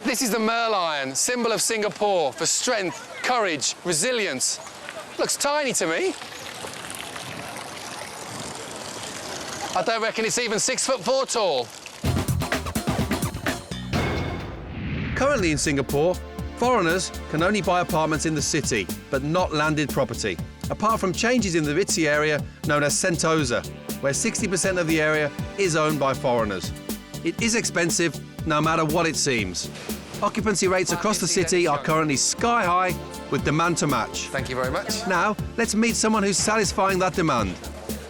This is the merlion, symbol of Singapore for strength, courage, resilience. Looks tiny to me. I don't reckon it's even 6'4" tall. Currently in Singapore, foreigners can only buy apartments in the city, but not landed property, apart from changes in the ritzy area known as Sentosa, where 60% of the area is owned by foreigners. It is expensive, no matter what it seems. Occupancy rates across the city are currently sky high, with demand to match. Thank you very much. Now, let's meet someone who's satisfying that demand.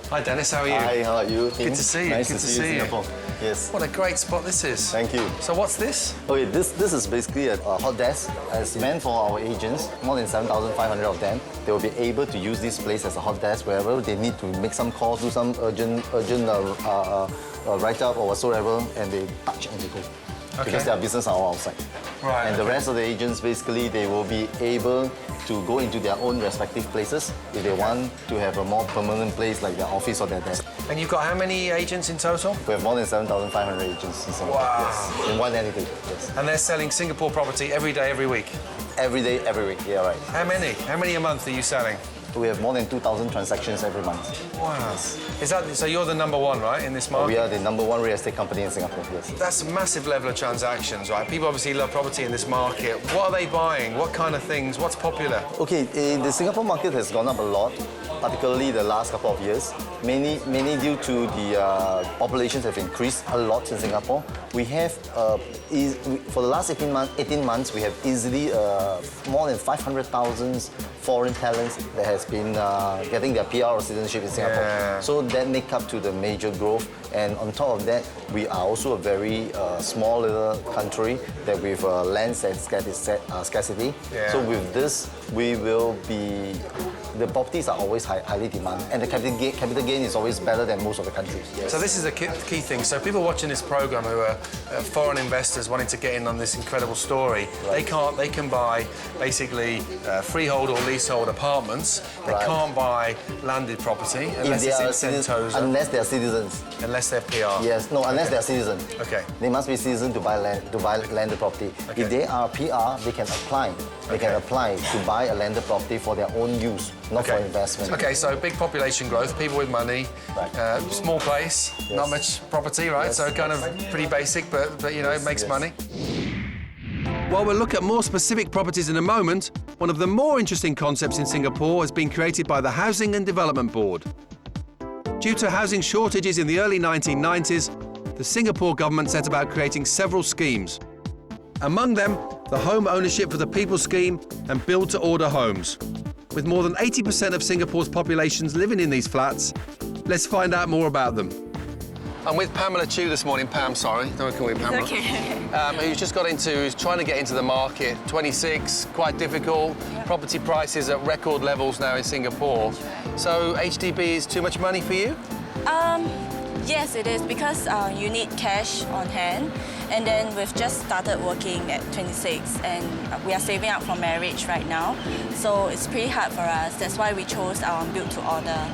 Hi Dennis, how are you? Hi, how are you? Good to see you. Nice Good to see you in Singapore. Yes. What a great spot this is. Thank you. So what's this? Okay, this is basically a hot desk. It's meant for our agents, more than 7,500 of them. They will be able to use this place as a hot desk wherever they need to make some calls, do some urgent write-up or whatsoever, and they touch and they go. Okay. Because their business are all outside. Right. And the rest of the agents, basically, they will be able to go into their own respective places if they want to have a more permanent place like their office or their desk. And you've got how many agents in total? We have more than 7,500 agents in Singapore. Wow. Yes. In one entity, yes. And they're selling Singapore property every day, every week? Every day, every week, yeah, right. How many? How many a month are you selling? We have more than 2,000 transactions every month. Wow. Yes. Is that, so you're the number one, right, in this market? We are the #1 real estate company in Singapore, yes. That's a massive level of transactions, right? People obviously love property in this market. What are they buying? What kind of things? What's popular? Okay, the Singapore market has gone up a lot, particularly the last couple of years, mainly due to the populations have increased a lot in Singapore. We have, for the last 18 months, we have easily more than 500,000 foreign talents that has been getting their PR or citizenship in Singapore. Yeah. So that make up to the major growth. And on top of that, we are also a very small little country that with land scarcity. Yeah. So with this, we will be, the properties are always highly demanded, and the capital gain is always better than most of the countries. Yes. So this is a key thing. So people watching this program who are foreign investors wanting to get in on this incredible story, Right. they can buy basically freehold or leasehold apartments. They Right. can't buy landed property unless it's in Sentosa. Unless they are citizens. Unless they're PR. Yes, no, unless they are citizens. Okay. They must be citizens to buy landed property. Okay. If they are PR, they can apply. They can apply to buy a landed property for their own use, not for investment. Okay, so big population growth, people with money, Right. small place, not much property, right? Yes, So kind of pretty basic, but you know, it makes yes. money. While we'll look at more specific properties in a moment, one of the more interesting concepts in Singapore has been created by the Housing and Development Board. Due to housing shortages in the early 1990s, the Singapore government set about creating several schemes. Among them, the Home Ownership for the People scheme and build-to-order homes. With more than 80% of Singapore's populations living in these flats, let's find out more about them. I'm with Pamela Chu this morning. Pam, sorry, don't call me Pamela. It's okay. Who's just got into, who's trying to get into the market. 26, quite difficult. Yep. Property prices at record levels now in Singapore. So HDB is too much money for you? Yes, it is, because you need cash on hand, and then we've just started working at 26, and we are saving up for marriage right now, so it's pretty hard for us. That's why we chose our build-to-order.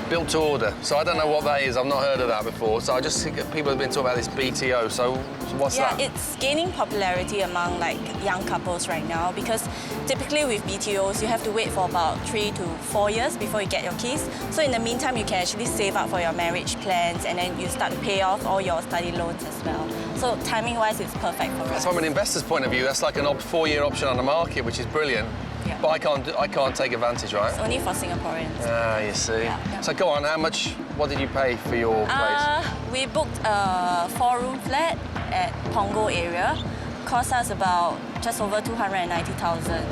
Built to order. So I don't know what that is. I've not heard of that before. So I just think people have been talking about this BTO. So what's that? Yeah, it's gaining popularity among like young couples right now, because typically with BTOs, you have to wait for about 3 to 4 years before you get your keys. So in the meantime, you can actually save up for your marriage plans, and then you start to pay off all your study loans as well. So timing-wise, it's perfect for us. That's from an investor's point of view. That's like an 4-year option on the market, which is brilliant. Yeah. But I can't take advantage, right? It's only for Singaporeans. Ah, you see. Yeah. So go on, what did you pay for your place? We booked a 4-room flat at Punggol area. Cost us about just over 290,000.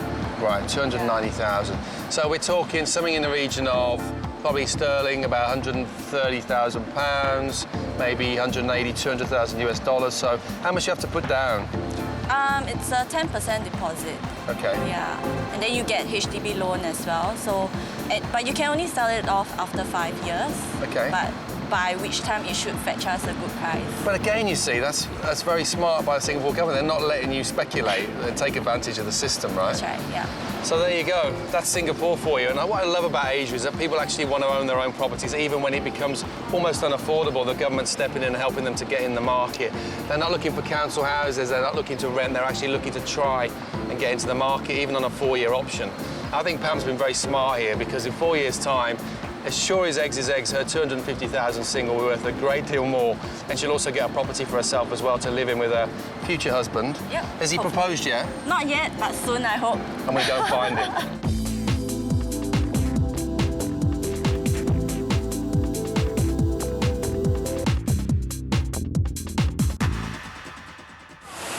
Right, 290,000. So we're talking something in the region of probably sterling, about 130,000 pounds, maybe 180, 200,000 US dollars. So how much do you have to put down? It's a 10% deposit. Okay. Yeah, and then you get HDB loan as well. So, but you can only sell it off after 5 years. Okay. But by which time it should fetch us a good price. But again, you see, that's very smart by the Singapore government. They're not letting you speculate and take advantage of the system, right? That's right, yeah. So there you go. That's Singapore for you. And what I love about Asia is that people actually want to own their own properties, even when it becomes almost unaffordable. The government's stepping in and helping them to get in the market. They're not looking for council houses. They're not looking to rent. They're actually looking to try and get into the market, even on a 4-year option. I think Pam's been very smart here, because in 4 years' time, as sure as eggs is eggs, her 250,000 single will be worth a great deal more. And she'll also get a property for herself as well to live in with her future husband. Yep. Has he Hopefully. proposed yet? Not yet, but soon, I hope. And we go and find him.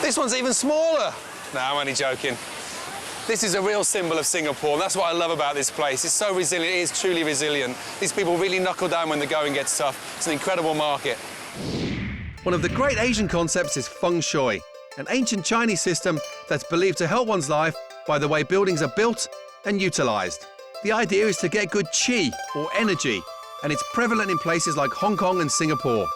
This one's even smaller. No, I'm only joking. This is a real symbol of Singapore, and that's what I love about this place. It's so resilient, it is truly resilient. These people really knuckle down when the going gets tough. It's an incredible market. One of the great Asian concepts is feng shui, an ancient Chinese system that's believed to help one's life by the way buildings are built and utilised. The idea is to get good qi, or energy, and it's prevalent in places like Hong Kong and Singapore.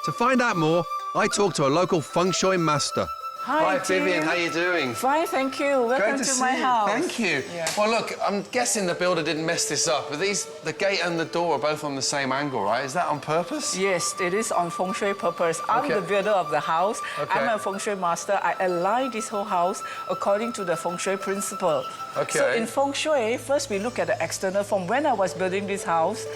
To find out more, I talked to a local feng shui master. Hi, Vivian, how are you doing? Fine, thank you. Welcome to my house. Thank you. Yeah. Well, look, I'm guessing the builder didn't mess this up. But the gate and the door are both on the same angle, right? Is that on purpose? Yes, it is on feng shui purpose. I'm Okay. the builder of the house. Okay. I'm a feng shui master. I align this whole house according to the feng shui principle. Okay. So in feng shui, first we look at the external form. When I was building this house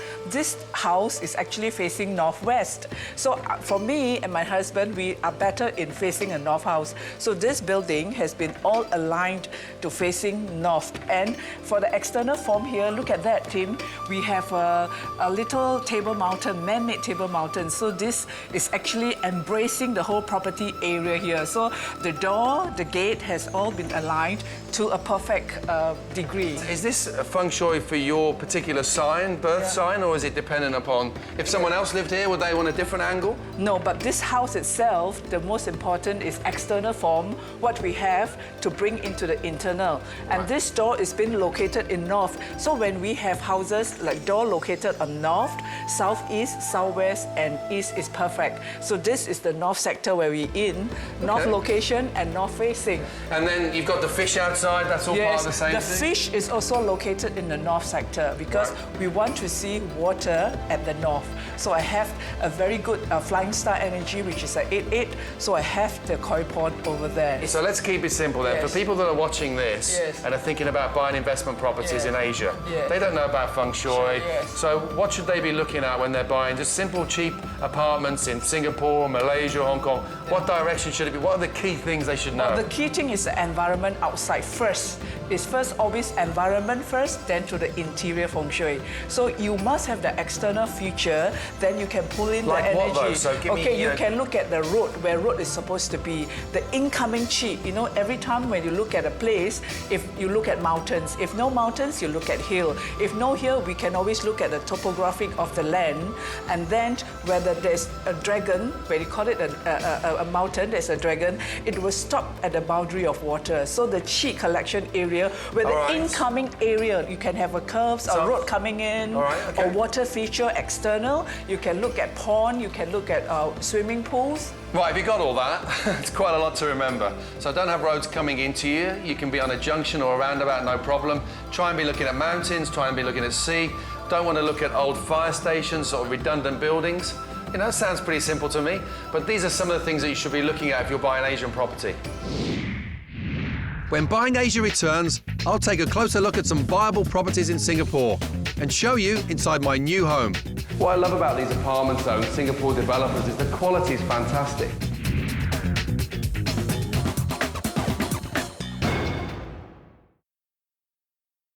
is actually facing northwest. So for me and my husband, we are better in facing a north house. So this building has been all aligned to facing north. And for the external form here, look at that, Tim. We have a little table mountain, man-made table mountain. So this is actually embracing the whole property area here. So the door, the gate has all been aligned to a perfect degree. Is this a feng shui for your particular sign, birth sign, or is it dependent upon if someone else lived here, would they want a different angle? No, but this house itself, the most important is external form, what we have to bring into the internal. And this door is being located in north. So when we have houses like door located on north, southeast, southwest, and east is perfect. So this is the north sector where we're in, north location and north facing. And then you've got the fish outside, that's all part of the same the thing? fish is also located in the north sector because we want to see water at the north. So I have a very good flying star energy, which is an 8-8. So I have the koi pond over there. So let's keep it simple then. Yes. For people that are watching this Yes. and are thinking about buying investment properties in Asia, Yes. they don't know about feng shui. Yes. So what should they be looking at when they're buying just simple, cheap apartments in Singapore, Malaysia, Hong Kong? What direction should it be? What are the key things they should know? The key thing is the environment outside first. It's first always environment first, then to the interior feng shui. So you must have the external feature, then you can pull in Like the what, energy. though? So give me, okay, you you know- can look at the road, where road is supposed to be. The incoming chi, you know, every time when you look at a place, if you look at mountains, if no mountains, you look at hill. If no hill, we can always look at the topographic of the land, and then whether there's a dragon, when you call it a mountain, there's a dragon, it will stop at the boundary of water. So the chi collection area, where the Alright. incoming area, you can have a curves, a road coming in, Alright, okay. or water feature external. You can look at pond, you can look at swimming pools. Right, if you got all that, it's quite a lot to remember. So don't have roads coming into you. You can be on a junction or a roundabout, no problem. Try and be looking at mountains, try and be looking at sea. Don't want to look at old fire stations, sort of redundant buildings. You know, it sounds pretty simple to me, but these are some of the things that you should be looking at if you're buying Asian property. When Buying Asia returns, I'll take a closer look at some viable properties in Singapore and show you inside my new home. What I love about these apartments, though, Singapore developers, is the quality is fantastic.